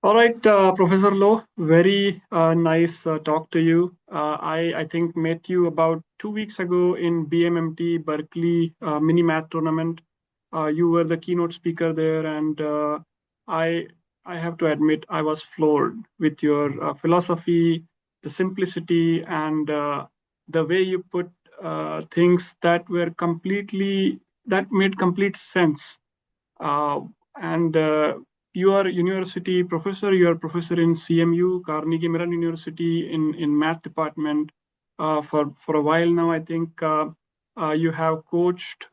All right, Professor Loh, very nice talk to you. I think met you about 2 weeks ago in BMMT Berkeley mini math tournament. You were the keynote speaker there, and I I have to admit I was floored with your philosophy, the simplicity, and the way you put things that made complete sense. Uh, and You are university professor. You are professor in CMU, Carnegie Mellon University, in math department for a while now. I think you have coached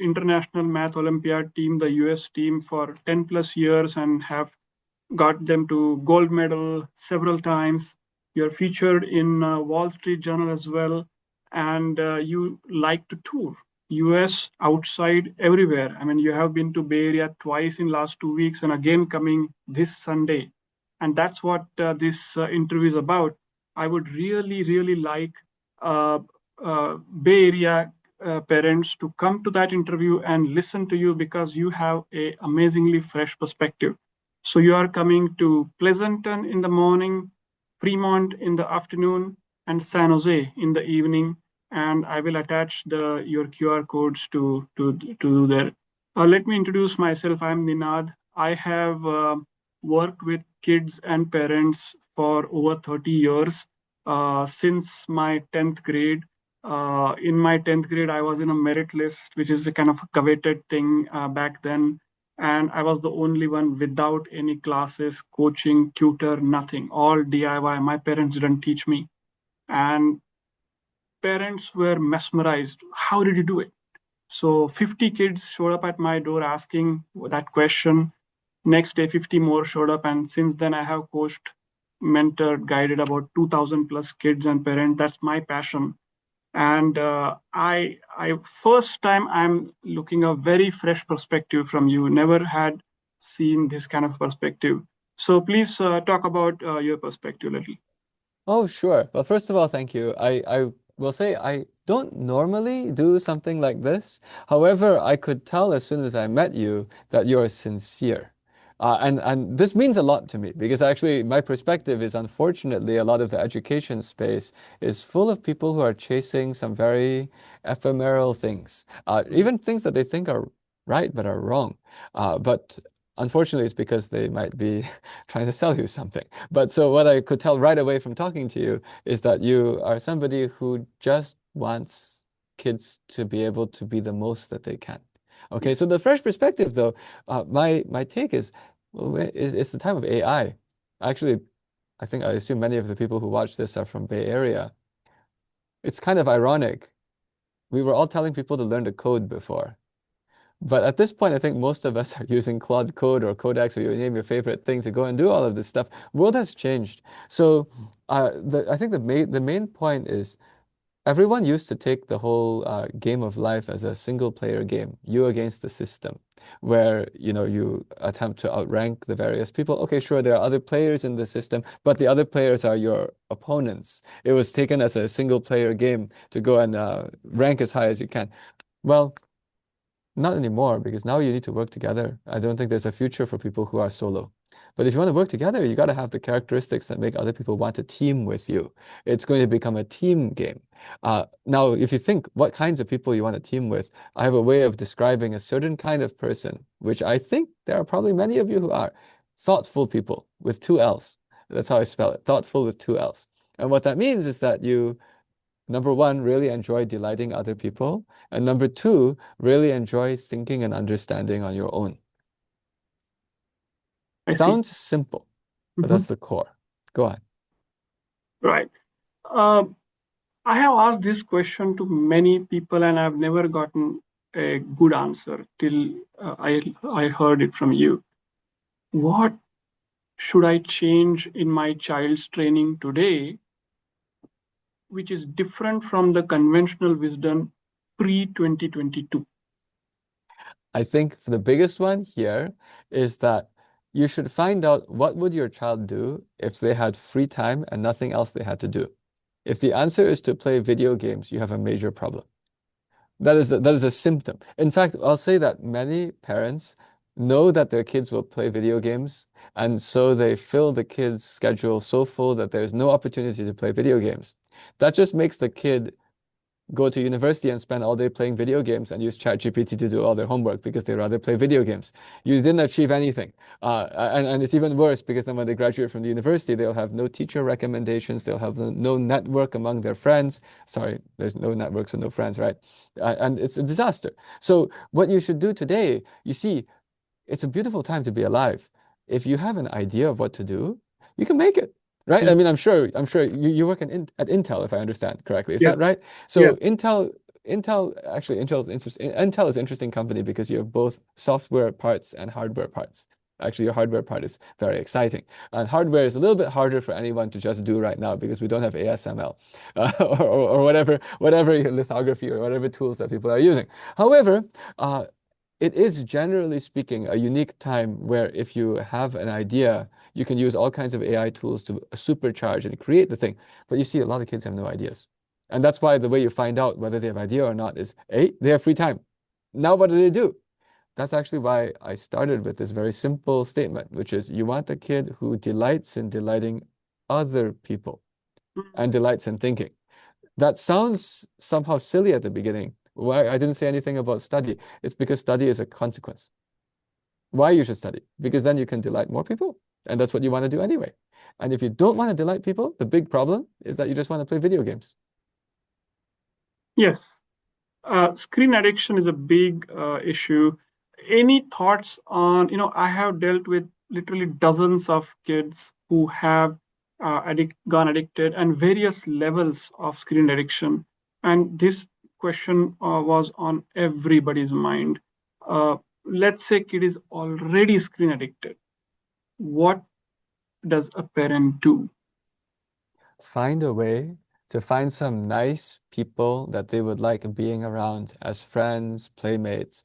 international math Olympiad team, the US team, for 10 plus years and have got them to gold medal several times. You're featured in Wall Street Journal as well, and you like to tour US outside everywhere. I mean, you have been to Bay Area twice in last 2 weeks, and again coming this Sunday, and that's what this interview is about. I would really like uh, Bay Area parents to come to that interview and listen to you because you have a amazingly fresh perspective. So you are coming to Pleasanton in the morning, Fremont in the afternoon, and San Jose in the evening. And I will attach the your QR codes to there. Let me introduce myself. I'm Ninad. I have worked with kids and parents for over 30 years since my 10th grade. In my 10th grade, I was in a merit list, which is a kind of a coveted thing back then, and I was the only one without any classes, coaching, tutor, nothing, all DIY. My parents didn't teach me, and parents were mesmerized. How did you do it? So 50 kids showed up at my door asking that question. Next day, 50 more showed up, and since then, I have coached, mentored, guided about 2,000 plus kids and parents. That's my passion. And I first time I'm looking a very fresh perspective from you. Never had seen this kind of perspective. So please talk about your perspective a little. Oh, sure. Well, first of all, thank you. I will say I don't normally do something like this. However, I could tell as soon as I met you that you're sincere. And this means a lot to me because actually my perspective is unfortunately a lot of the education space is full of people who are chasing some very ephemeral things, even things that they think are right but are wrong. But unfortunately, it's because they might be trying to sell you something. But so what I could tell right away from talking to you is that you are somebody who just wants kids to be able to be the most that they can. Okay, so the fresh perspective, though, my take is, well, it's the time of AI. Actually, I assume many of the people who watch this are from Bay Area. It's kind of ironic. We were all telling people to learn to code before. But at this point, I think most of us are using Claude Code or Codex or you name your favorite thing to go and do all of this stuff. World has changed. So I think the main point is everyone used to take the whole game of life as a single player game, you against the system, where you attempt to outrank the various people. Okay, sure, there are other players in the system, but the other players are your opponents. It was taken as a single player game to go and rank as high as you can. Well, not anymore, because now you need to work together. I don't think there's a future for people who are solo. But if you want to work together, you got to have the characteristics that make other people want to team with you. It's going to become a team game. Now, if you think what kinds of people you want to team with, I have a way of describing a certain kind of person, which I think there are probably many of you who are thoughtful people with two L's. That's how I spell it, thoughtful with two L's. And what that means is that you number one, really enjoy delighting other people. And number two, really enjoy thinking and understanding on your own. I see. Sounds simple, but Mhm. that's the core. Go on. Right. Uh, I have asked this question to many people, and I've never gotten a good answer till I heard it from you. What should I change in my child's training today, which is different from the conventional wisdom pre 2022? I think the biggest one here is that you should find out what would your child do if they had free time and nothing else they had to do. If the answer is to play video games, you have a major problem. That is a symptom. In fact, I'll say that many parents know that their kids will play video games, and so they fill the kid's schedule so full that there's no opportunity to play video games. That just makes the kid go to university and spend all day playing video games and use ChatGPT to do all their homework because they rather play video games. You didn't achieve anything. And it's even worse because then when they graduate from the university, they'll have no teacher recommendations. They'll have no network among their friends. Sorry, there's no network, so no friends, right? And it's a disaster. So what you should do today, you see, it's a beautiful time to be alive. If you have an idea of what to do, you can make it, right? I Mm. mean, I'm sure you work at Intel, if I understand correctly. Is that Yes, right? So yes. Intel's interesting. Intel is an interesting company because you have both software parts and hardware parts. Actually, your hardware part is very exciting. And hardware is a little bit harder for anyone to just do right now because we don't have ASML or whatever lithography or whatever tools that people are using. However, it is generally speaking a unique time where if you have an idea, you can use all kinds of AI tools to supercharge and create the thing. But you see, a lot of kids have no ideas. And that's why the way you find out whether they have idea or not is, A, they have free time. Now what do they do? That's actually why I started with this very simple statement, which is you want a kid who delights in delighting other people and delights in thinking. That sounds somehow silly at the beginning. Why I didn't say anything about study. It's because study is a consequence. Why you should study? Because then you can delight more people. And that's what you want to do anyway. And if you don't want to delight people, the big problem is that you just want to play video games. Yes. Screen addiction is a big issue. Any thoughts on, I have dealt with literally dozens of kids who have gone addicted and various levels of screen addiction. And this question was on everybody's mind. Let's say kid is already screen addicted. What does a parent do? Find a way to find some nice people that they would like being around as friends, playmates.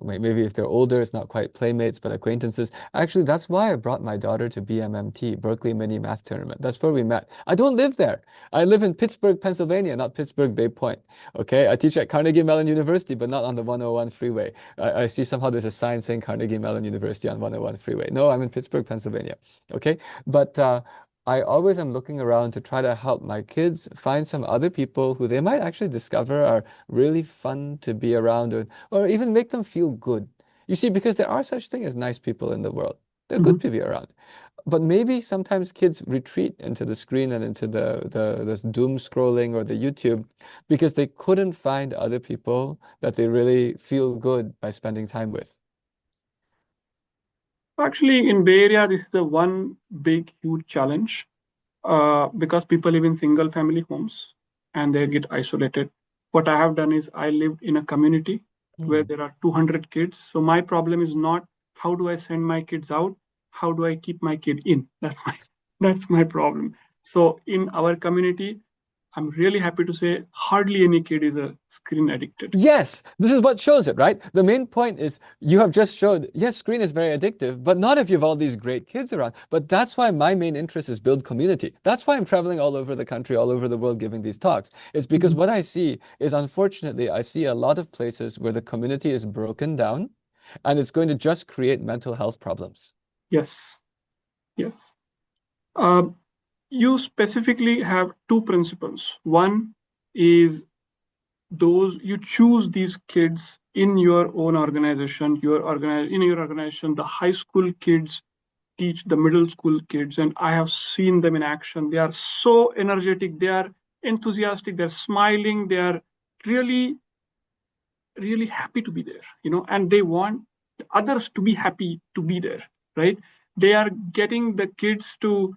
Maybe if they're older, it's not quite playmates, but acquaintances. Actually, that's why I brought my daughter to BMMT, Berkeley Mini Math Tournament. That's where we met. I don't live there. I live in Pittsburgh, Pennsylvania, not Pittsburgh Bay Point. Okay, I teach at Carnegie Mellon University, but not on the 101 freeway. I see somehow there's a sign saying Carnegie Mellon University on 101 freeway. No, I'm in Pittsburgh, Pennsylvania. Okay, but I always am looking around to try to help my kids find some other people who they might actually discover are really fun to be around or even make them feel good. You see, because there are such things as nice people in the world. They're good Mhm. to be around. But maybe sometimes kids retreat into the screen and into the doom scrolling or the YouTube because they couldn't find other people that they really feel good by spending time with. Actually, in Bay Area, this is the one big, huge challenge because people live in single family homes and they get isolated. What I have done is I lived in a community where Hmm. there are 200 kids. So my problem is not how do I send my kids out? How do I keep my kid in? That's my problem. So in our community, I'm really happy to say hardly any kid is a screen addicted. Yes, this is what shows it, right? The main point is you have just showed, yes, screen is very addictive, but not if you have all these great kids around. But that's why my main interest is build community. That's why I'm traveling all over the country, all over the world giving these talks. It's because Mhm. what I see is, unfortunately, I see a lot of places where the community is broken down and it's going to just create mental health problems. Yes, yes. Um, you specifically have two principles. One is those you choose these kids in your own organization, in your organization, the high school kids teach the middle school kids, and I have seen them in action. They are so energetic, they are enthusiastic, they're smiling, they are really, really happy to be there, and they want others to be happy to be there, right? They are getting the kids to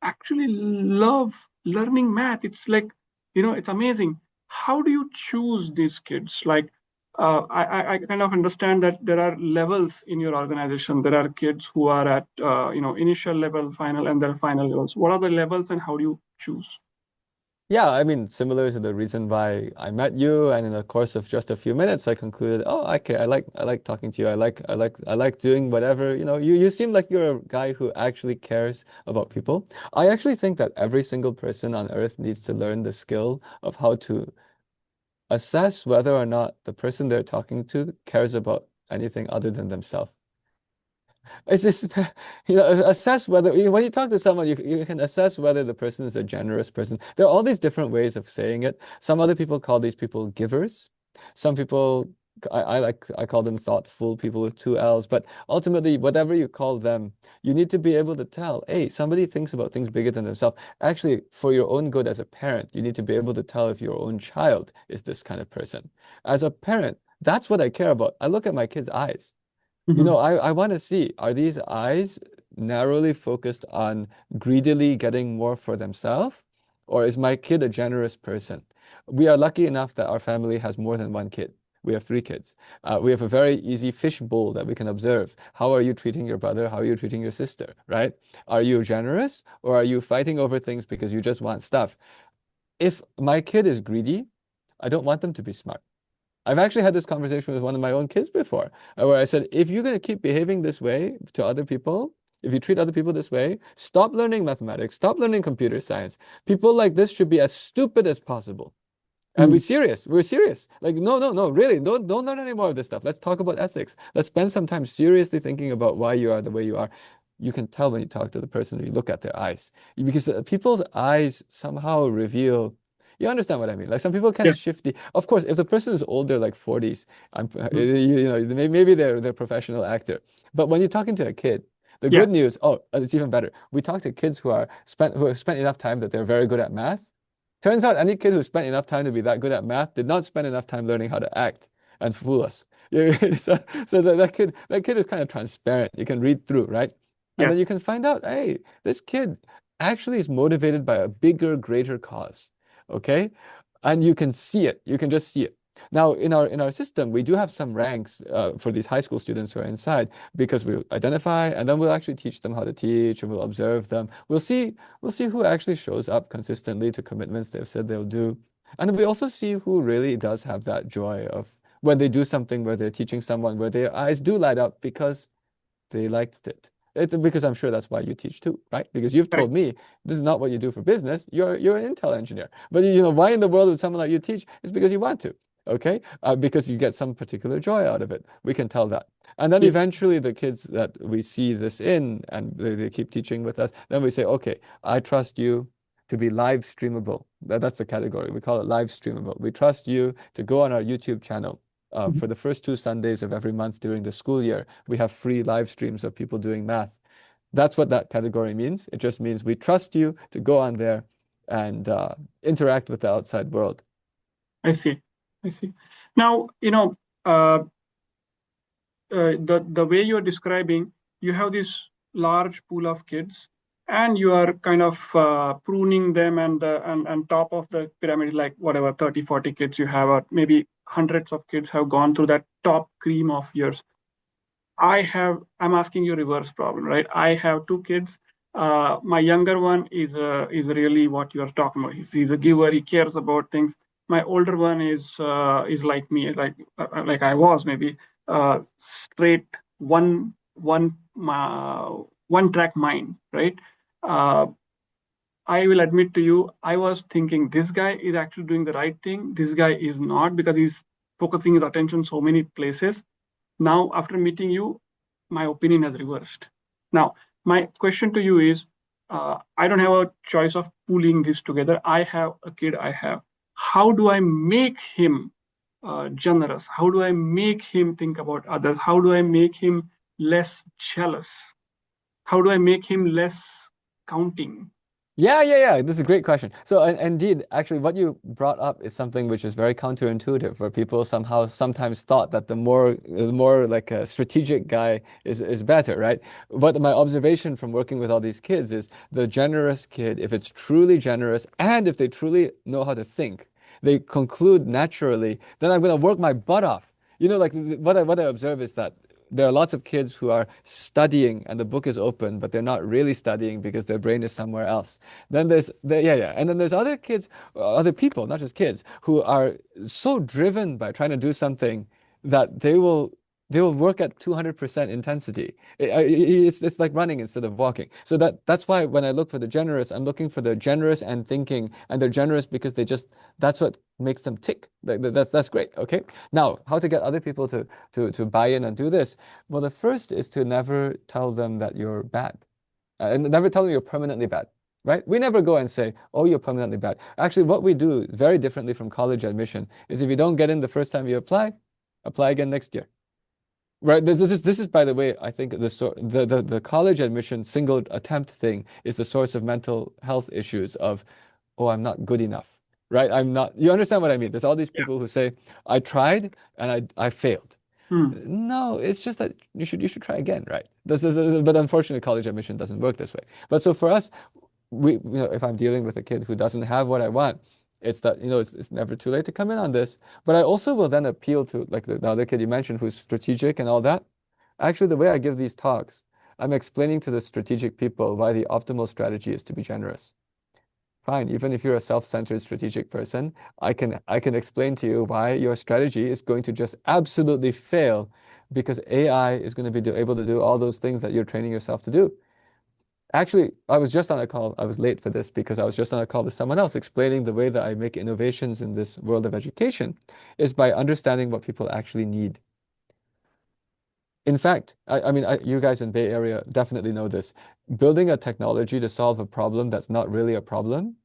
actually love learning math. It's like, it's amazing. How do you choose these kids? Like, I kind of understand that there are levels in your organization. There are kids who are at, initial level, final, and there are final levels. What are the levels and how do you choose? Yeah, I mean, similar to the reason why I met you, and in the course of just a few minutes, I concluded, oh, okay, I like talking to you. I like doing whatever, you seem like you're a guy who actually cares about people. I actually think that every single person on earth needs to learn the skill of how to assess whether or not the person they're talking to cares about anything other than themselves. It's just, assess whether, when you talk to someone, you can assess whether the person is a generous person. There are all these different ways of saying it. Some other people call these people givers. Some people, I call them thoughtful people with two L's. But ultimately, whatever you call them, you need to be able to tell, hey, somebody thinks about things bigger than themselves. Actually, for your own good as a parent, you need to be able to tell if your own child is this kind of person. As a parent, that's what I care about. I look at my kids' eyes. Mhm. I want to see, are these eyes narrowly focused on greedily getting more for themselves? Or is my kid a generous person? We are lucky enough that our family has more than one kid. We have three kids. We have a very easy fish bowl that we can observe. How are you treating your brother? How are you treating your sister? Right? Are you generous or are you fighting over things because you just want stuff? If my kid is greedy, I don't want them to be smart. I've actually had this conversation with one of my own kids before, where I said, if you're going to keep behaving this way to other people, if you treat other people this way, stop learning mathematics, stop learning computer science. People like this should be as stupid as possible. And we're Mm. serious. We're serious. Like, no, no, no, really, don't learn any more of this stuff. Let's talk about ethics. Let's spend some time seriously thinking about why you are the way you are. You can tell when you talk to the person, when you look at their eyes. Because people's eyes somehow reveal, you understand what I mean? Like some people kind Yeah. of shifty. Of course, if the person is older, like 40s, Mm. maybe they're a professional actor. But when you're talking to a kid, the Yeah. good news, oh, it's even better. We talk to kids who have spent enough time that they're very good at math. Turns out any kid who spent enough time to be that good at math did not spend enough time learning how to act and fool us. So that kid is kind of transparent. You can read through, right? And then you Yes. can find out, hey, this kid actually is motivated by a bigger, greater cause. Okay? And you can see it. You can just see it. Now, in our system, we do have some ranks for these high school students who are inside because we identify and then we'll actually teach them how to teach and we'll observe them. We'll see who actually shows up consistently to commitments they've said they'll do. And then we also see who really does have that joy of when they do something where they're teaching someone where their eyes do light up because they liked it. Because I'm sure that's why you teach too, right? Because you've Correct. told me this is not what you do for business. You're an Intel engineer. But why in the world would someone like you teach? It's because you want to, okay? Because you get some particular joy out of it. We can tell that. And then Yes. eventually the kids that we see this in and they keep teaching with us, then we say, okay, I trust you to be live streamable. That's the category. We call it live streamable. We trust you to go on our YouTube channel. Mhm. For the first two Sundays of every month during the school year, we have free live streams of people doing math. That's what that category means. It just means we trust you to go on there and interact with the outside world. I see. I see. Now, uh, the way you're describing, you have this large pool of kids, and you are kind of pruning them, and top of the pyramid, like whatever 30, 40 kids you have, or maybe hundreds of kids have gone through that top cream of yours. I'm asking you reverse problem, right? I have two kids. My younger one is really what you are talking about. He's a giver. He cares about things. My older one is like me, like I was maybe straight one track mind, right? Uh, I will admit to you, I was thinking this guy is actually doing the right thing. This guy is not, because he's focusing his attention so many places. Now, after meeting you, my opinion has reversed. Now, my question to you is, I don't have a choice of pulling this together. I have a kid. I have. How do I make him generous? How do I make him think about others? How do I make him less jealous? How do I make him less counting? Yeah. This is a great question. So, indeed, actually, what you brought up is something which is very counterintuitive, where people somehow sometimes thought that the more like a strategic guy is better, right? But my observation from working with all these kids is the generous kid, if it's truly generous and if they truly know how to think, they conclude naturally, then I'm going to work my butt off. Like what I observe is that there are lots of kids who are studying and the book is open, but they're not really studying because their brain is somewhere else. Yeah. And then there's other kids, other people, not just kids, who are so driven by trying to do something that they will They will work at 200% intensity. It's like running instead of walking. So that's why when I look for the generous, I'm looking for the generous and thinking, and they're generous because that's what makes them tick. That's great. Okay. Now, how to get other people to buy in and do this? Well, the first is to never tell them that you're bad, and never tell them you're permanently bad. Right? We never go and say, "Oh, you're permanently bad." Actually, what we do very differently from college admission is if you don't get in the first time you apply again next year. Right. This is by the way, I think the college admission single attempt thing is the source of mental health issues of, oh, I'm not good enough. Right? I'm not, you understand what I mean? There's all these Yeah. people who say, I tried and I failed. Hmm. No, it's just that you should try again, right? But unfortunately, college admission doesn't work this way. But so for us, if I'm dealing with a kid who doesn't have what I want, it's that, it's never too late to come in on this. But I also will then appeal to like the other kid you mentioned who's strategic and all that. Actually, the way I give these talks, I'm explaining to the strategic people why the optimal strategy is to be generous. Fine, even if you're a self-centered strategic person, I can explain to you why your strategy is going to just absolutely fail because AI is going to be able to do all those things that you're training yourself to do. Actually, I was just on a call. I was late for this because I was just on a call with someone else explaining the way that I make innovations in this world of education is by understanding what people actually need. In fact, I mean, you guys in Bay Area definitely know this. Building a technology to solve a problem that's not really a problem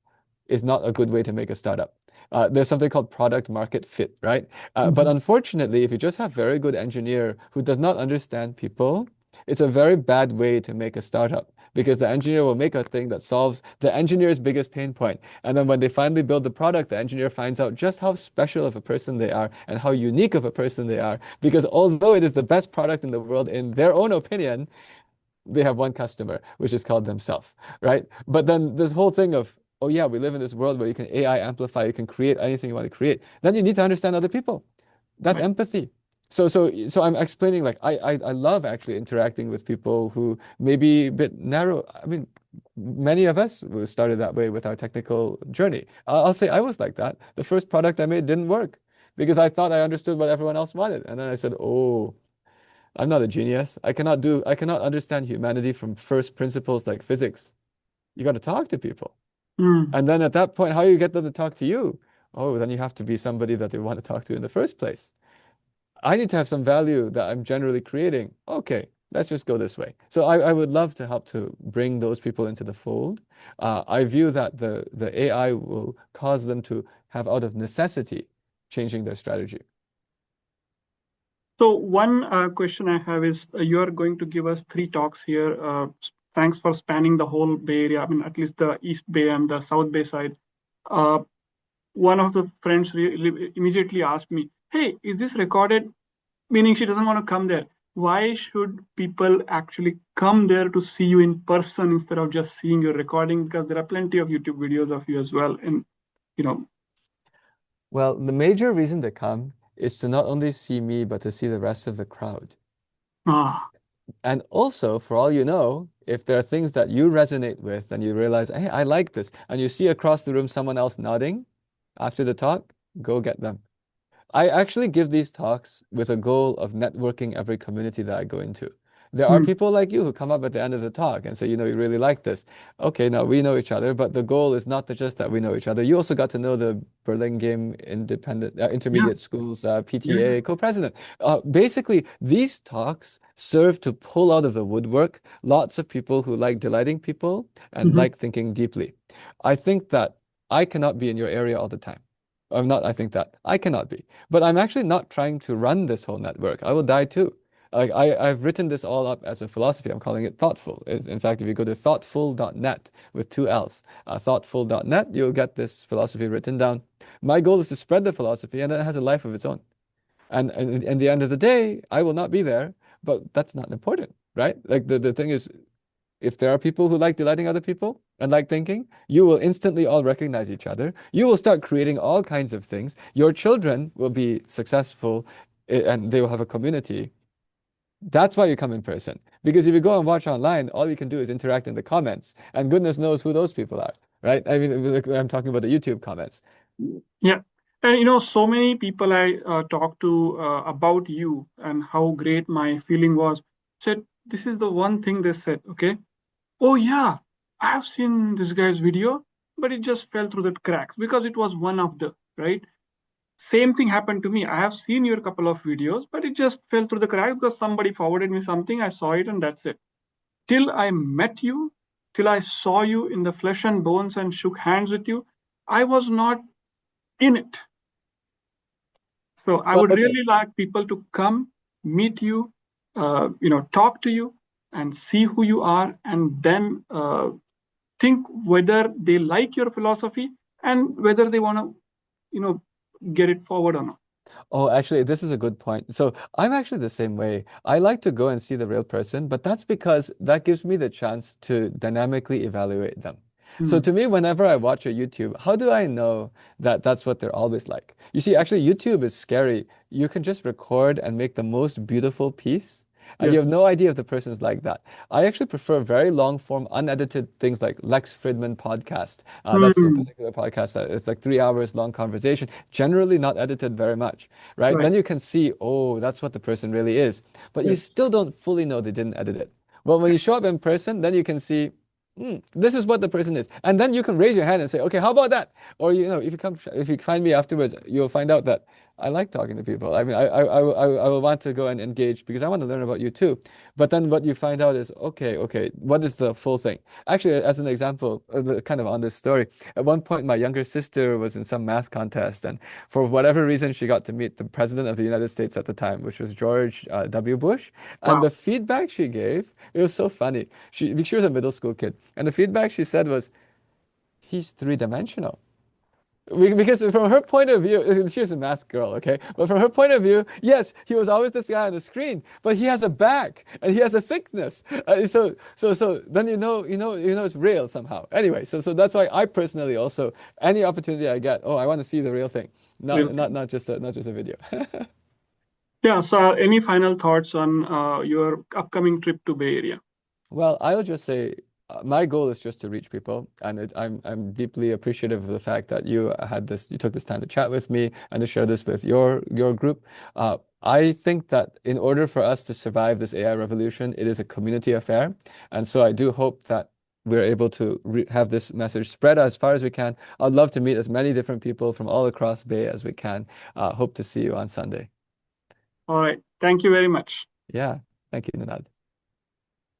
is not a good way to make a startup. There's something called product market fit, right? But Mhm. unfortunately, if you just have very good engineer who does not understand people, it's a very bad way to make a startup because the engineer will make a thing that solves the engineer's biggest pain point. And then when they finally build the product, the engineer finds out just how special of a person they are and how unique of a person they are. Because although it is the best product in the world, in their own opinion, they have one customer, which is called themselves, right? But then this whole thing of, oh yeah, we live in this world where you can AI amplify, you can create anything you want to create. Then you need to understand other people. That's Right. empathy. So I'm explaining like I love actually interacting with people who may be a bit narrow. I mean, many of us were started that way with our technical journey. I'll say I was like that. The first product I made didn't work because I thought I understood what everyone else wanted. And then I said, oh, I'm not a genius. I cannot understand humanity from first principles like physics. You got to talk to people. Hmm. And then at that point, how you get them to talk to you? Oh, then you have to be somebody that they want to talk to in the first place. I need to have some value that I'm generally creating. Okay, let's just go this way. So I would love to help to bring those people into the fold. I view that the AI will cause them to have out of necessity changing their strategy. So one question I have is you are going to give us three talks here. Thanks for spanning the whole Bay Area. I mean, at least the East Bay and the South Bay side. Uh, One of the friends immediately asked me, "Hey, is this recorded?" Meaning she doesn't want to come there. Why should people actually come there to see you in person instead of just seeing your recording? Because there are plenty of YouTube videos of you as well. And you know, Well, the major reason to come is to not only see me, but to see the rest of the crowd. ah, And also, for all you know, if there are things that you resonate with and you realize, hey, I like this, and you see across the room someone else nodding after the talk, go get them. I actually give these talks with a goal of networking every community that I go into. There are hmm, people like you who come up at the end of the talk and say, you really like this. Okay, now we know each other, but the goal is not just that we know each other. You also got to know the Burlingame Independent yeah, Intermediate Schools yeah, PTA co-president. Basically, these talks serve to pull out of the woodwork lots of people who like delighting people and mhm. like thinking deeply. I think that I cannot be in your area all the time. I'm not, I think that I cannot be. But I'm actually not trying to run this whole network. I will die too. Like I've written this all up as a philosophy. I'm calling it thoughtful. In fact, if you go to thoughtful.net with two L's, thoughtful.net, you'll get this philosophy written down. My goal is to spread the philosophy, and it has a life of its own. And at the end of the day, I will not be there, but that's not important, right? Like the thing is, if there are people who like delighting other people and like thinking, you will instantly all recognize each other. You will start creating all kinds of things. Your children will be successful and they will have a community. That's why you come in person. Because if you go and watch online, all you can do is interact in the comments. And goodness knows who those people are, right? I mean, like, I'm talking about the YouTube comments. Yeah. And so many people I talked to about you and how great my feeling was said, this is the one thing they said, okay? Oh, yeah, I have seen this guy's video, but it just fell through the cracks because it was one of the, right? Same thing happened to me. I have seen your couple of videos, but it just fell through the cracks because somebody forwarded me something. I saw it and that's it. Till I met you, till I saw you in the flesh and bones and shook hands with you, I was not in it. So I Well, would okay. really like people to come, meet you, talk to you, and see who you are, and then think whether they like your philosophy and whether they want to, you know, get it forward or not. Oh, actually, this is a good point. So I'm actually the same way. I like to go and see the real person, but that's because that gives me the chance to dynamically evaluate them. So Hmm. to me, whenever I watch a YouTube, how do I know that that's what they're always like? You see, actually, YouTube is scary. You can just record and make the most beautiful piece, and you Yes. have no idea if the person's like that. I actually prefer very long form, unedited things like Lex Fridman podcast. That's a Hmm. particular podcast that it's like 3 hours long conversation, generally not edited very much, right? Right. Then you can see, oh, that's what the person really is. But you Yes. still don't fully know they didn't edit it. Well, when you show up in person, then you can see, this is what the person is. And then you can raise your hand and say, okay, how about that? Or, if you find me afterwards, you'll find out that I like talking to people. I mean, I will want to go and engage because I want to learn about you too. But then what you find out is, okay, what is the full thing? Actually, as an example, kind of on this story, at one point, my younger sister was in some math contest, and for whatever reason, she got to meet the president of the United States at the time, which was George W. Bush. And Wow. the feedback she gave, it was so funny. She was a middle school kid, and the feedback she said was, he's three-dimensional. Because from her point of view, she was a math girl, okay? But from her point of view, yes, he was always this guy on the screen, but he has a back and he has a thickness. So then it's real somehow. Anyway, so that's why I personally also, any opportunity I get, oh, I want to see the real thing, Real not not thing. not just a video. Yeah. So, any final thoughts on your upcoming trip to Bay Area? Well, I'll just say my goal is just to reach people, and I'm deeply appreciative of the fact that you took this time to chat with me and to share this with your group. I think that in order for us to survive this AI revolution, it is a community affair, and so I do hope that we're able to have this message spread as far as we can. I'd love to meet as many different people from all across Bay as we can. Hope to see you on Sunday. All right. Thank you very much. Yeah, thank you, Nanad.